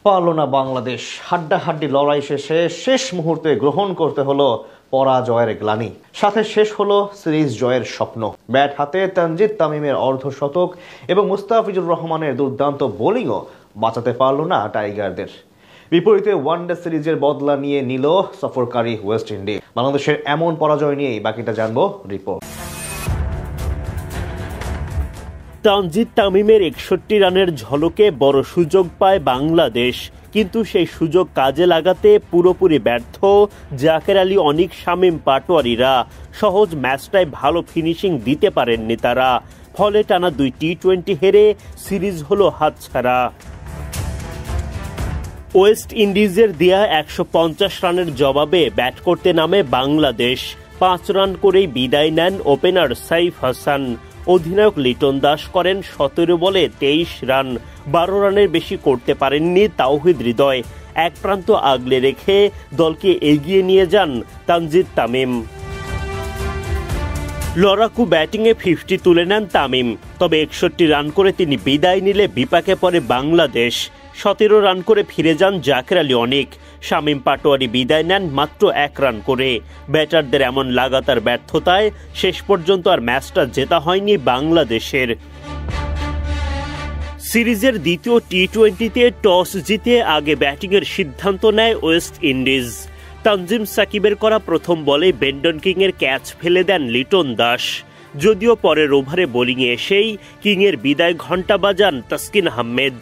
পারল না বাংলাদেশ। হাড্ডাহাড্ডি লড়াই শেষে শেষ মুহূর্তে গ্রহণ করতে হলো পরাজয়ের গ্লানি, সাথে শেষ হলো সিরিজ জয়ের স্বপ্ন। ব্যাট হাতে তানজিদ তামিমের অর্ধশতক এবং মুস্তাফিজুর রহমানের দুর্দান্ত বোলিংও বাঁচাতে পারল না টাইগারদের। বিপরীতে ওয়ানডে সিরিজের বদলা নিয়ে নিল সফরকারী ওয়েস্ট ইন্ডিজ। বাংলাদেশের এমন পরাজয় নিয়েই বাকিটা জানবো রিপোর্ট। তানজিদ তামিমের 61 রানের ঝলকে বড় সুযোগ পায় বাংলাদেশ, কিন্তু সেই সুযোগ কাজে লাগাতে পুরোপুরি ব্যর্থ জাকের আলী অনিক, শামীম পাটোয়ারিরা। সহজ ম্যাচটায় ভালো ফিনিশিং দিতে পারেননি তারা, ফলে টানা 2 টি-20 হেরে সিরিজ হলো হাতছাড়া। ওয়েস্ট ইন্ডিজের দেয়া 150 রানের জবাবে ব্যাট করতে নামে বাংলাদেশ। 5 রান করেই বিদায় নেন ওপেনার সাইফ হাসান। অধিনায়ক লিটন দাস করেন 17 বলে 23 রান। 12 রানের বেশি করতে পারেননি তাওহিদ হৃদয়। এক প্রান্ত আগলে রেখে দলকে এগিয়ে নিয়ে যান তানজিদ তামিম। লড়াকু ব্যাটিংয়ে 50 তুলে নেন তামিম, তবে 61 রান করে তিনি বিদায় নিলে বিপাকে পড়ে বাংলাদেশ। 17 রান করে ফিরে যান জাকের আলী অনিক। শামীম পাটোয়ারি বিদায় নেন মাত্র 1 রান করে। ব্যাটারদের এমন লাগাতার ব্যর্থতায় শেষ পর্যন্ত আর ম্যাচটা জেতা হয়নি বাংলাদেশের। সিরিজের দ্বিতীয় টি-20তে টস জিতে আগে ব্যাটিংয়ের সিদ্ধান্ত নেয় ওয়েস্ট ইন্ডিজ। তানজিম সাকিবের করা প্রথম বলে বেন্ডন কিংয়ের ক্যাচ ফেলে দেন লিটন দাস। যদিও পরের ওভারে বোলিংয়ে এসেই কিংয়ের বিদায় ঘণ্টা বাজান তাসকিন আহমেদ।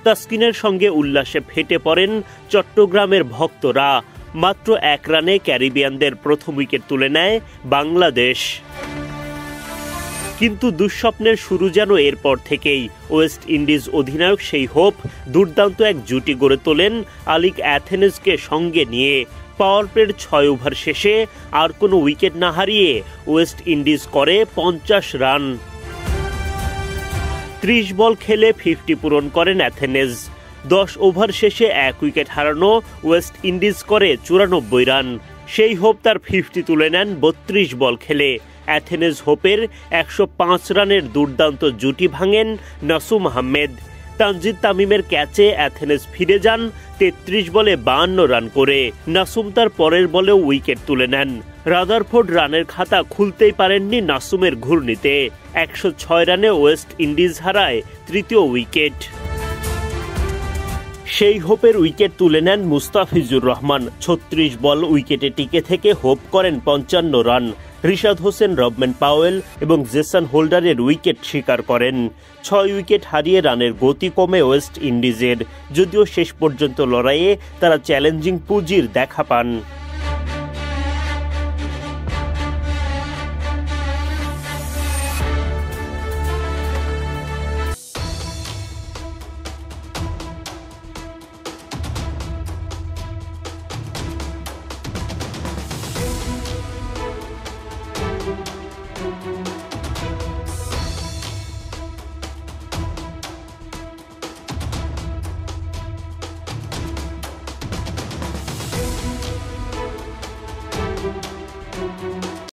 তাসকিনের সঙ্গে উল্লাসে ফেটে পড়েন চট্টগ্রামের ভক্তরা। মাত্র 1 রানে ক্যারিবিয়ানদের প্রথম উইকেট তুলে নেয় বাংলাদেশ। কিন্তু দুঃস্বপ্নের শুরু যেন এরপর থেকেই। ওয়েস্ট ইন্ডিজ অধিনায়ক সেই হোপ দুর্দান্ত এক জুটি গড়ে তোলেন আলিক অ্যাথেনেজকে সঙ্গে নিয়ে। পাওয়ার প্লের 6 ওভার শেষে আর কোনো উইকেট না হারিয়ে ওয়েস্ট ইন্ডিজ করে 50 রান। 30 বল খেলে 50 পূরণ করেন অ্যাথেনেজ। 10 ওভার শেষে 1 উইকেট হারানো ওয়েস্ট ইন্ডিজ করে 94 রান। সেই হোপ তার 50 তুলে নেন 32 বল খেলে। অ্যাথেনেজ হোপের 105 রানের দুর্দান্ত জুটি ভাঙেন নাসুম আহমেদ। তানজিদ তামিমের ক্যাচে অ্যাথেনেজ ফিরে যান 33 বলে 52 রান করে। নাসুম তার পরের বলেও উইকেট তুলে নেন। রাদারফোর্ড রানের খাতা খুলতেই পারেননি নাসুমের ঘূর্ণিতে। 106 রানে ওয়েস্ট ইন্ডিজ হারায় তৃতীয় উইকেট। সেই হোপের উইকেট তুলে নেন মুস্তাফিজুর রহমান। 36 বল উইকেটে টিকে থেকে হোপ করেন 55 run. Rishad Hossain, Rovman Powell এবং জেসন হোল্ডারের উইকেট শিকার করেন। 6 উইকেট হারিয়ে রানের গতি কমে ওয়েস্ট ইন্ডিজের, যদিও শেষ পর্যন্ত লড়াইয়ে তারা চ্যালেঞ্জিং পুঁজির দেখা পান।